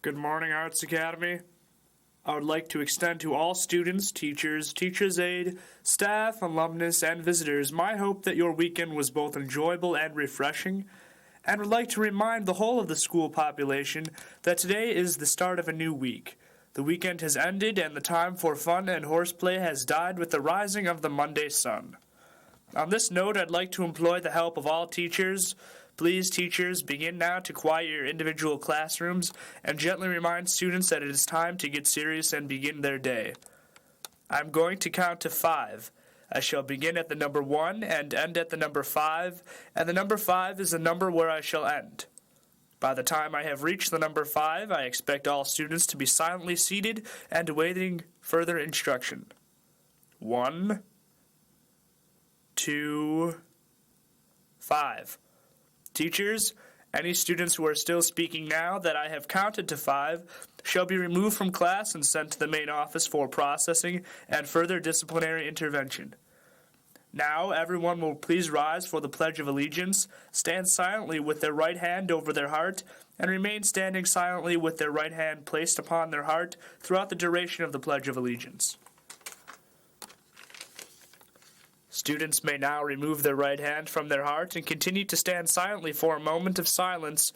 Good morning, Arts Academy. I would like to extend to all students, teachers, teachers' aide, staff, alumnus, and visitors my hope that your weekend was both enjoyable and refreshing, and would like to remind the whole of the school population that today is the start of a new week. The weekend has ended, and the time for fun and horseplay has died with the rising of the Monday sun. On this note, I'd like to employ the help of all teachers. Please, teachers, begin now to quiet your individual classrooms and gently remind students that it is time to get serious and begin their day. I'm going to count to 5. I shall begin at the number 1 and end at the number 5, and the number 5 is the number where I shall end. By the time I have reached the number 5, I expect all students to be silently seated and awaiting further instruction. 1, 2, 5. Teachers, any students who are still speaking now that I have counted to 5 shall be removed from class and sent to the main office for processing and further disciplinary intervention. Now, everyone will please rise for the Pledge of Allegiance, stand silently with their right hand over their heart, and remain standing silently with their right hand placed upon their heart throughout the duration of the Pledge of Allegiance. Students may now remove their right hand from their heart and continue to stand silently for a moment of silence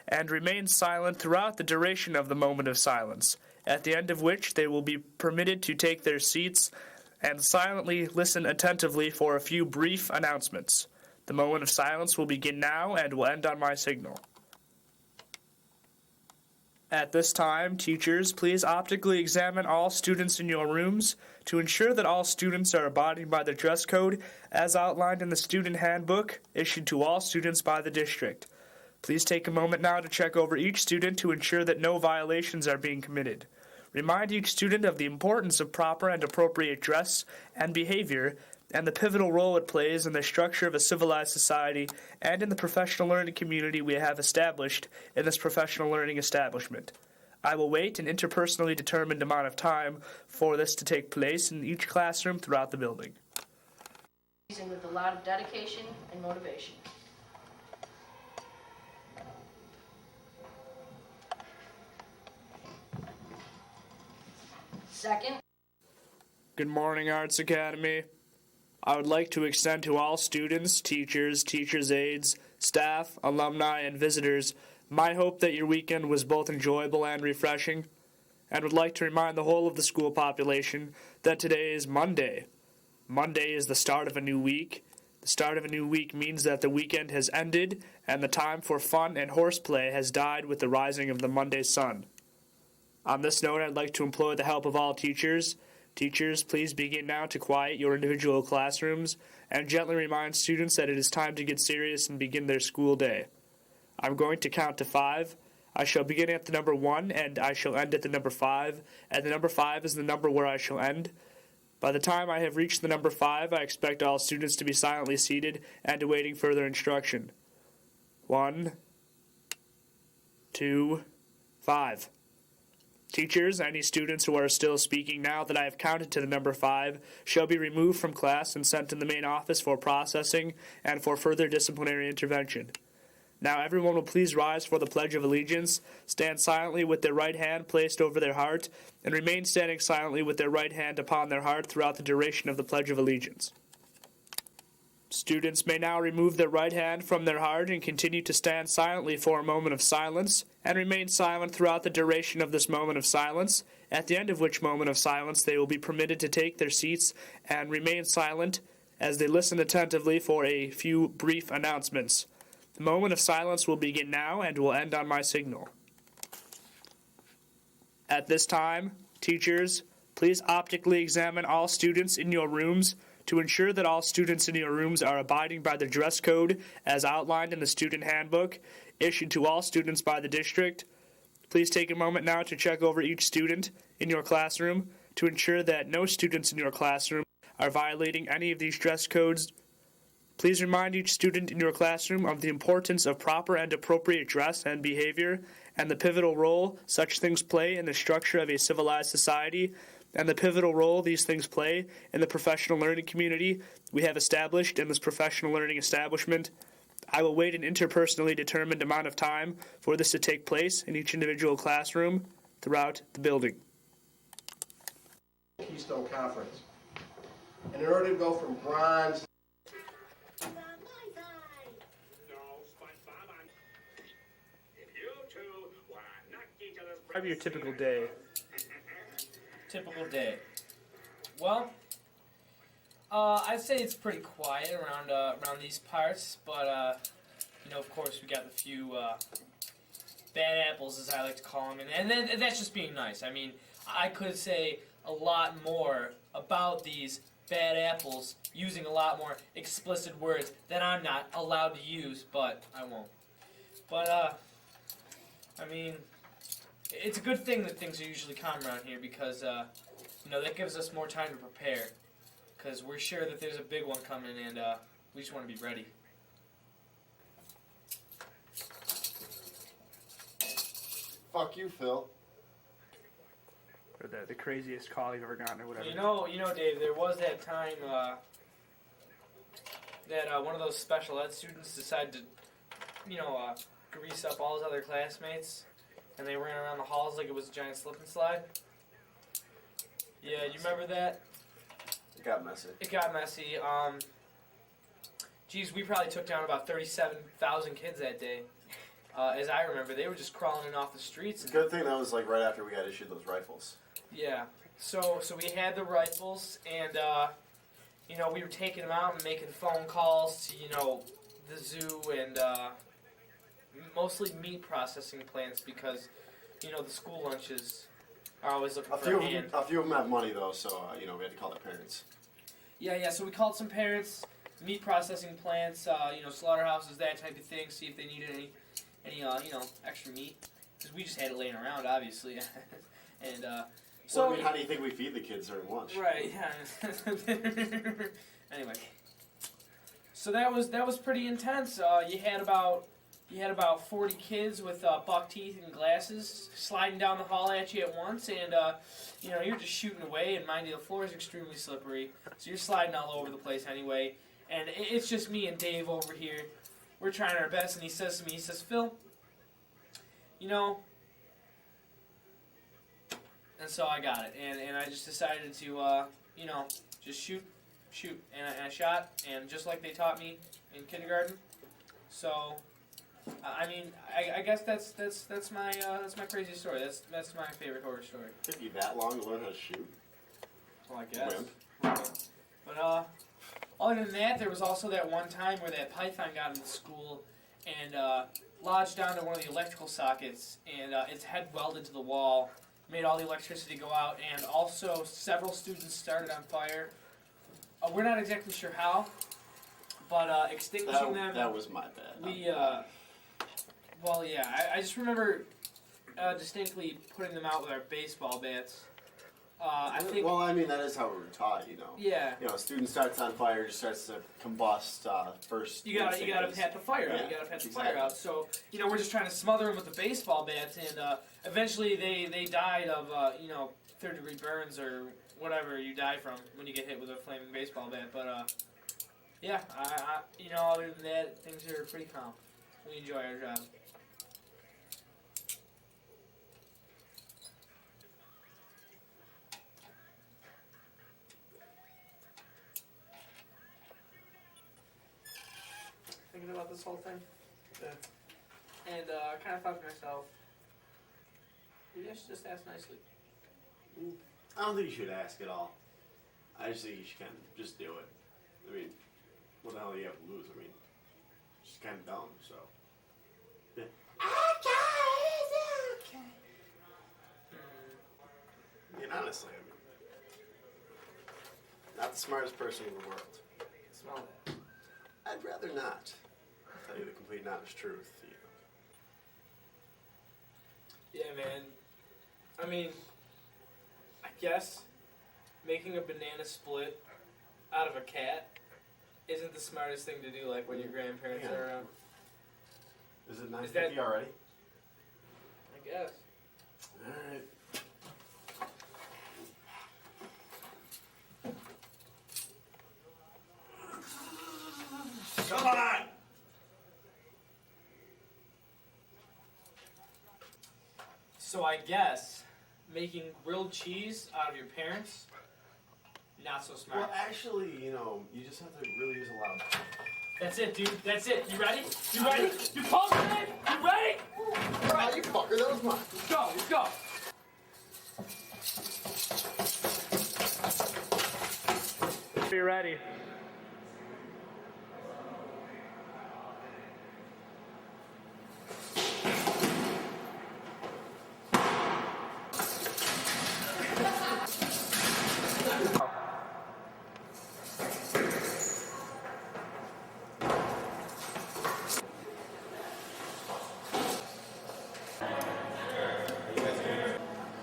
and remain silent throughout the duration of the moment of silence, at the end of which they will be permitted to take their seats and silently listen attentively for a few brief announcements. The moment of silence will begin now and will end on my signal. At this time, teachers, please optically examine all students in your rooms to ensure that all students are abiding by the dress code as outlined in the student handbook issued to all students by the district. Please take a moment now to check over each student to ensure that no violations are being committed. Remind each student of the importance of proper and appropriate dress and behavior and the pivotal role it plays in the structure of a civilized society and in the professional learning community we have established in this professional learning establishment. I will wait an interpersonally determined amount of time for this to take place in each classroom throughout the building. With a lot of dedication and motivation. Second. Good morning, Arts Academy. I would like to extend to all students, teachers, teachers' aides, staff, alumni, and visitors my hope that your weekend was both enjoyable and refreshing, and would like to remind the whole of the school population that today is Monday. Monday is the start of a new week. The start of a new week means that the weekend has ended and the time for fun and horseplay has died with the rising of the Monday sun. On this note, I'd like to employ the help of all teachers. Teachers, please begin now to quiet your individual classrooms and gently remind students that it is time to get serious and begin their school day. I'm going to count to 5. I shall begin at the number 1 and I shall end at the number 5, and the number 5 is the number where I shall end. By the time I have reached the number 5, I expect all students to be silently seated and awaiting further instruction. 1, 2, 5. Teachers, any students who are still speaking now that I have counted to the number 5 shall be removed from class and sent to the main office for processing and for further disciplinary intervention. Now everyone will please rise for the Pledge of Allegiance, stand silently with their right hand placed over their heart, and remain standing silently with their right hand upon their heart throughout the duration of the Pledge of Allegiance. Students may now remove their right hand from their heart and continue to stand silently for a moment of silence, and remain silent throughout the duration of this moment of silence, at the end of which moment of silence they will be permitted to take their seats and remain silent as they listen attentively for a few brief announcements. The moment of silence will begin now and will end on my signal. At this time, teachers, please optically examine all students in your rooms to ensure that all students in your rooms are abiding by the dress code as outlined in the student handbook issued to all students by the district. Please take a moment now to check over each student in your classroom to ensure that no students in your classroom are violating any of these dress codes. Please remind each student in your classroom of the importance of proper and appropriate dress and behavior and the pivotal role such things play in the structure of a civilized society and the pivotal role these things play in the professional learning community we have established in this professional learning establishment. I will wait an interpersonally determined amount of time for this to take place in each individual classroom throughout the building. Keystone Conference. And in order to go from bronze Describe your typical day. Typical day. Well, I'd say it's pretty quiet around these parts, but of course we got the few bad apples, as I like to call them, and that's just being nice. I mean, I could say a lot more about these bad apples using a lot more explicit words that I'm not allowed to use, but I won't. But I mean, it's a good thing that things are usually calm around here because, that gives us more time to prepare. Because we're sure that there's a big one coming and we just want to be ready. Fuck you, Phil. Or the craziest call you've ever gotten or whatever. You know, Dave, there was that time that one of those special ed students decided to, grease up all his other classmates. And they ran around the halls like it was a giant slip and slide. Yeah, you remember that? It got messy. It got messy. We probably took down about 37,000 kids that day. As I remember, they were just crawling in off the streets. Good thing that was like right after we got issued those rifles. Yeah. So we had the rifles, and we were taking them out and making phone calls to the zoo and mostly meat processing plants because the school lunches are always looking for a hand. A few of them have money though, so we had to call their parents. Yeah. So we called some parents, meat processing plants, slaughterhouses, that type of thing. See if they needed any extra meat because we just had it laying around, obviously. And so how do you think we feed the kids during lunch? Right. Yeah. Anyway, so that was pretty intense. You had about 40 kids with buck teeth and glasses sliding down the hall at you at once, and you're just shooting away. And mind you, the floor is extremely slippery, so you're sliding all over the place anyway. And it's just me and Dave over here. We're trying our best, and he says to me, Phil, and so I got it, and I just decided to, just shoot, and I shot, and just like they taught me in kindergarten. So, I mean, I guess that's my crazy story. That's my favorite horror story. It took you that long to learn how to shoot? Well, I guess. Wimp. But other than that, there was also that one time where that python got into school and lodged onto one of the electrical sockets, and its head welded to the wall, made all the electricity go out, and also several students started on fire. We're not exactly sure how, but extinguishing them. That was my bad. I just remember distinctly putting them out with our baseball bats. I think. Well, I mean that is how we were taught, Yeah. A student starts on fire, just starts to combust first. You gotta pat the fire out. Yeah, You gotta pat the exactly. fire out. So we're just trying to smother them with the baseball bats, and eventually they died of third-degree burns or whatever you die from when you get hit with a flaming baseball bat. But other than that, things are pretty calm. We enjoy our job. Thinking about this whole thing. Yeah. And I kind of thought to myself, maybe I should just ask nicely. I don't think you should ask at all. I just think you should kind of just do it. I mean, what the hell do you have to lose? I mean, it's just kind of dumb, so. Yeah. Okay. I mean, honestly, not the smartest person in the world. Smell that. I'd rather not tell you the complete and honest truth. Yeah, man. I mean, I guess making a banana split out of a cat isn't the smartest thing to do, like when your grandparents are around. Is it 9:50 already? I guess. Alright. Come on! So I guess making grilled cheese out of your parents, not so smart. Well, actually, you know, you just have to really use a lot of... That's it, dude. That's it. You ready? You ready? You called me? You ready? Ah, you fucker, that was mine. Let's go. Let's go. Be ready.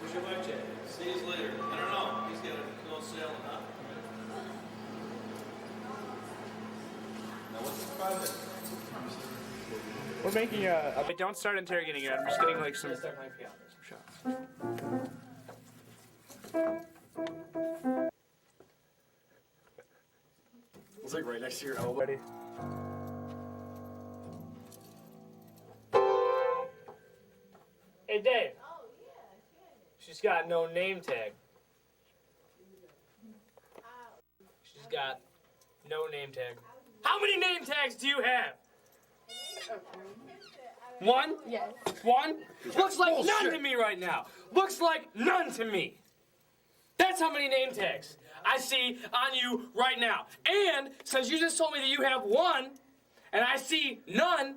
Where's your wife, Jay? See you later. I don't know. He's got to go sailing, huh? Now, what's the problem? We're making a. Don't start interrogating it. I'm just getting like some shots. It's like right next to your elbow. Ready? Hey, Dave. She's got no name tag. She's got no name tag. How many name tags do you have? One? Yes. One? Looks like none to me right now. Looks like none to me. That's how many name tags I see on you right now. And since you just told me that you have one, and I see none,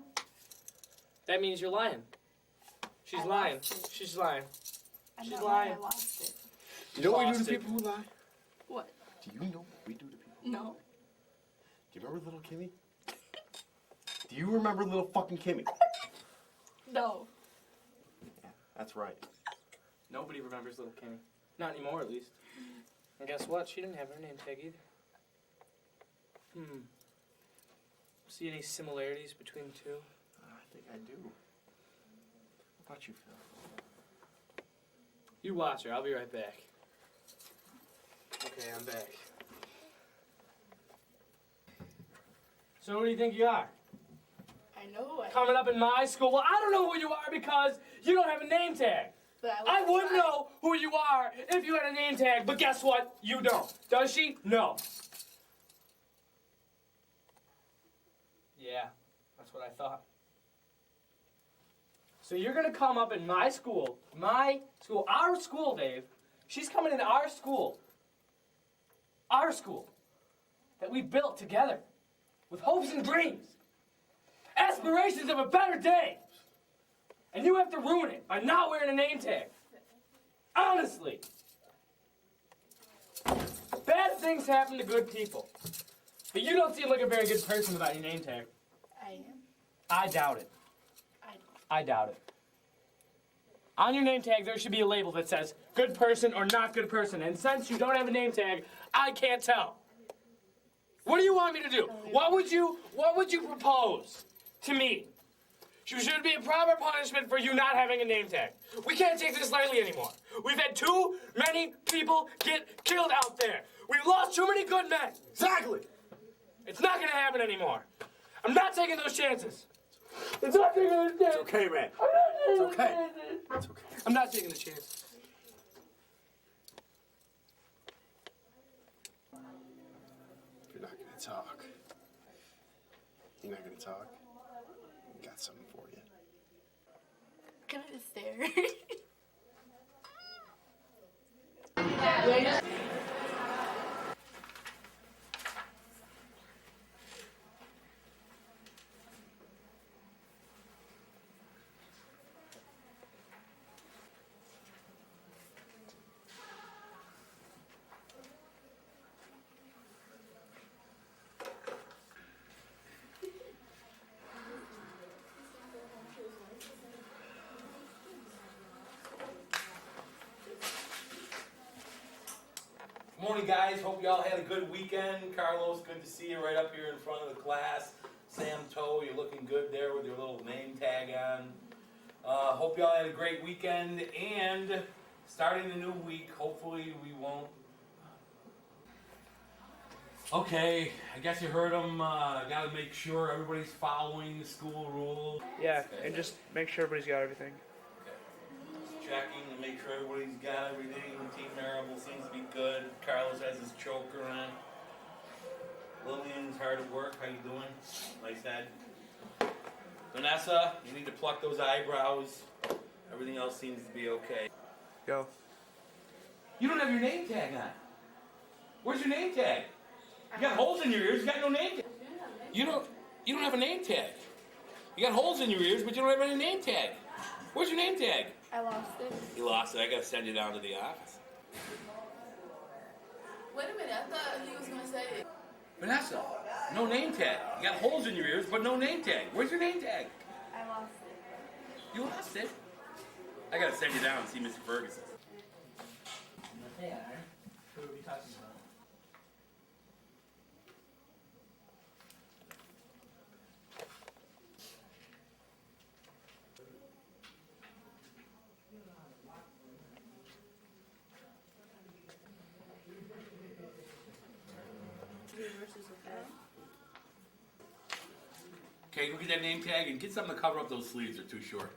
that means you're lying. She's lying. She's lying. She's lying. I lost it. You know what we do Lost to it. people who lie? What? Do you know what we do to people? No. Do you remember little Kimmy? Do you remember little fucking Kimmy? No. Yeah, that's right. Nobody remembers little Kimmy. Not anymore, at least. And guess what? She didn't have her name tag either. See any similarities between the two? I think I do. How about you, Phil? You watch her. I'll be right back. Okay, I'm back. So who do you think you are? I know who I am. Coming up in my school? Well, I don't know who you are because you don't have a name tag. But I would try. know who you are if you had a name tag, but guess what? You don't. Does she? No. Yeah, that's what I thought. So you're gonna come up in my school, our school, Dave. She's coming into our school that we built together with hopes and dreams, aspirations of a better day. And you have to ruin it by not wearing a name tag. Honestly. Bad things happen to good people. But you don't seem like a very good person without your name tag. I am. I doubt it. I I doubt it. On your name tag, there should be a label that says good person or not good person. And since you don't have a name tag, I can't tell. What do you want me to do? What would you propose to me? Should be a proper punishment for you not having a name tag. We can't take this lightly anymore. We've had too many people get killed out there. We've lost too many good men. Exactly! It's not gonna happen anymore. I'm not taking those chances. It's not taking those chances. It's okay, man. It's okay. It's okay. I'm not taking the chance. You're not gonna talk. You're not gonna talk? Got something for you. Can I just stare? Morning, guys. Hope y'all had a good weekend. Carlos, good to see you right up here in front of the class. Sam Toe, you're looking good there with your little name tag on. Hope y'all had a great weekend, and starting the new week, hopefully we won't. Okay, I guess you heard them. Got to make sure everybody's following the school rules. Yeah, and just make sure everybody's got everything. Okay. checking to make sure everybody's got everything. Team Marable seems to be good. Carlos has his choker on. Lillian's hard at work. How you doing? Nice head. Vanessa, you need to pluck those eyebrows. Everything else seems to be okay. Go. You don't have your name tag on. Where's your name tag? You got holes in your ears. You got no name tag. You don't have a name tag. You got holes in your ears, but you don't have any name tag. Where's your name tag? I lost it. You lost it. I gotta send you down to the office. Wait a minute, I thought he was gonna say. Vanessa, no name tag. You got holes in your ears, but no name tag. Where's your name tag? I lost it. You lost it. I gotta send you down and see Mr. Ferguson. They are. Who are we talking about? Okay, go get that name tag and get something to cover up those sleeves. They're too short.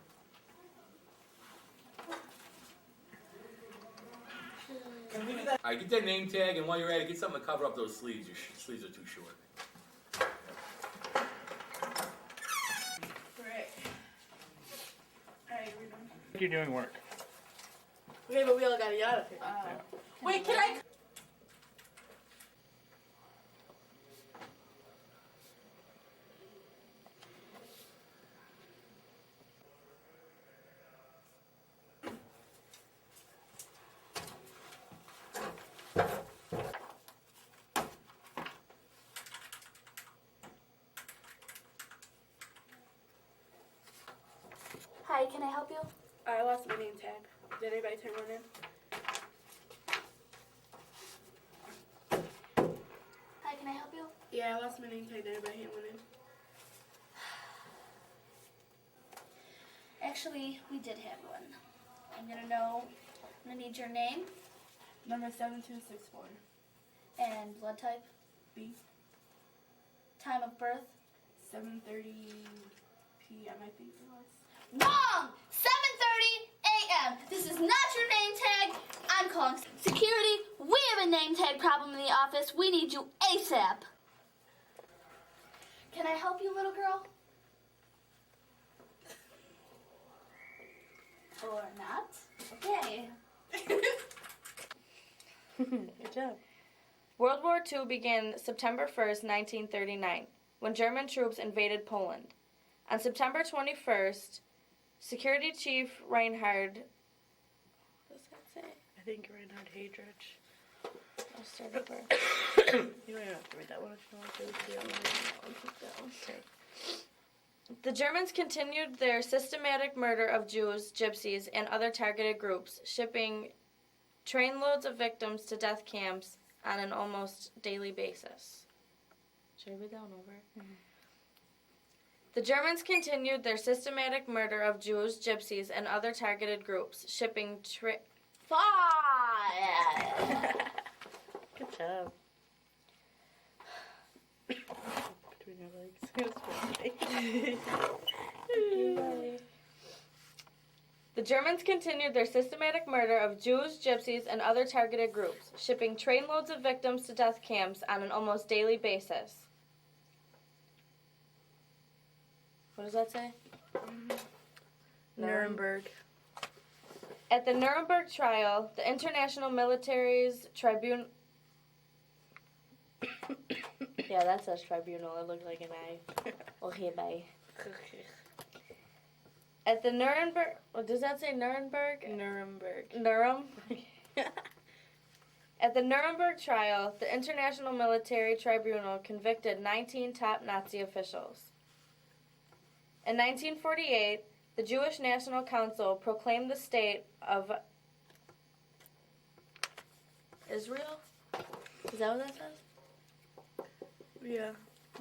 All right, get that name tag, and while you're at it, get something to cover up those sleeves. Your sleeves are too short. Alright. Alright, we're done. You're doing work. Okay, but we all gotta get out of here. Wait, can I? Hi, can I help you? I lost my name tag. Did anybody turn one in? Hi, can I help you? Yeah, I lost my name tag. Did anybody hand one in? Actually, we did have one. I'm gonna need your name Number 7264. and blood type, B. time of birth. 7:30 p.m. I think it was. Wrong! 7:30 a.m. This is not your name tag. I'm calling security. We have a name tag problem in the office. We need you ASAP. Can I help you, little girl? Or not? Okay. Good job. World War II began September 1st, 1939, when German troops invaded Poland. On September 21st, Security Chief Reinhard, what does that say? I think Reinhard Heydrich. I'll start over. You don't have to read that one if you want to. Okay. The Germans continued their systematic murder of Jews, gypsies, and other targeted groups, shipping trainloads of victims to death camps on an almost daily basis. Should I read that one over? Mm-hmm. The Germans continued their systematic murder of Jews, gypsies, and other targeted groups, shipping Good job. Between your legs. The Germans continued their systematic murder of Jews, gypsies, and other targeted groups, shipping trainloads of victims to death camps on an almost daily basis. What does that say? Nuremberg. At the Nuremberg trial, the International Military's Tribunal... Yeah, that says tribunal. It looked like an I. Okay, bye. At the Nuremberg... What does that say? Nuremberg? Nuremberg. At the Nuremberg trial, the International Military Tribunal convicted 19 top Nazi officials. In 1948, the Jewish National Council proclaimed the state of Israel? Is that what that says? Yeah,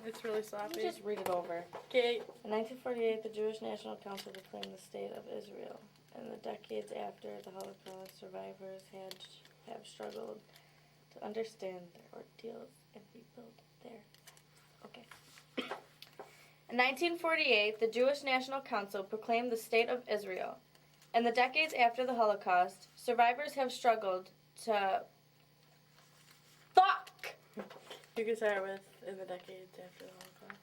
it's really Let sloppy. me just read it over. Okay. In 1948, the Jewish National Council proclaimed the state of Israel. In the decades after the Holocaust, survivors have struggled to understand their ordeals and rebuild their... Okay. In 1948, the Jewish National Council proclaimed the State of Israel. In the decades after the Holocaust, survivors have struggled to... Fuck! You can start with in the decades after the Holocaust.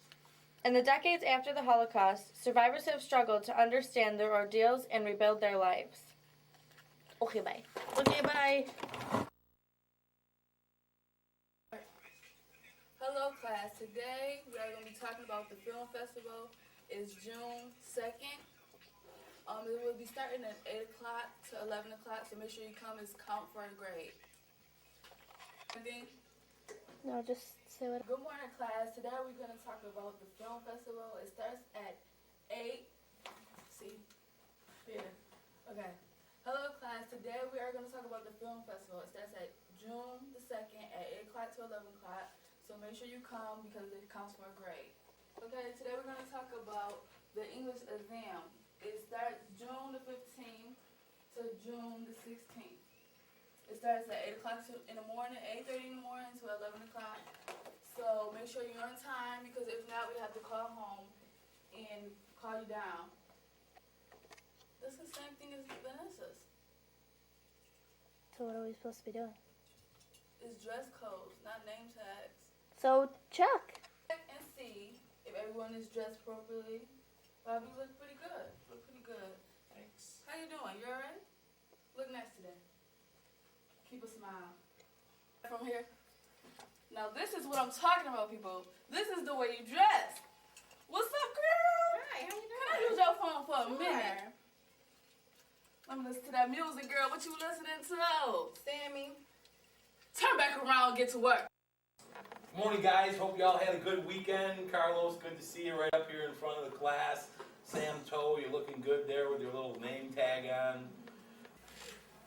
In the decades after the Holocaust, survivors have struggled to understand their ordeals and rebuild their lives. Okay, bye. Okay, bye. Hello class, today we are going to be talking about the film festival. It's June 2nd. It will be starting at 8 o'clock to 11 o'clock, so make sure you come and count for a grade. No, just say what. Good morning class, today we're going to talk about the film festival. It starts at 8. See? Yeah. Okay. Hello class, today we are going to talk about the film festival. It starts at June the 2nd at 8 o'clock to 11 o'clock. So make sure you come because it counts for a grade. Okay, today we're going to talk about the English exam. It starts June the 15th to June the 16th. It starts at 8 o'clock in the morning, 8:30 in the morning to 11 o'clock. So make sure you're on time because if not, we have to call home and call you down. This is the same thing as Vanessa's. So what are we supposed to be doing? It's dress codes, not name tags. So check. Check and see if everyone is dressed appropriately. Bobby, you look pretty good. Look pretty good. Thanks. How you doing? You alright? Look nice today. Keep a smile. From here. Now this is what I'm talking about, people. This is the way you dress. What's up, girl? Hi, how you Can I use your phone for a minute? Let me listen to that music, girl. What you listening to? Sammy. Turn back around and get to work. Good morning, guys. Hope you all had a good weekend. Carlos, good to see you right up here in front of the class. Sam Toe, you're looking good there with your little name tag on.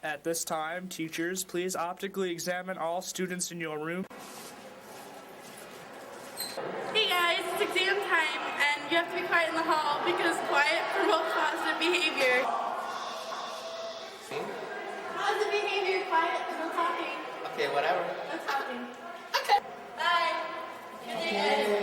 At this time, teachers, please optically examine all students in your room. Hey guys, it's exam time, and you have to be quiet in the hall because quiet promotes positive behavior. See? Positive behavior, quiet, no talking. Okay, whatever. No talking. Okay. Bye. Good day, guys.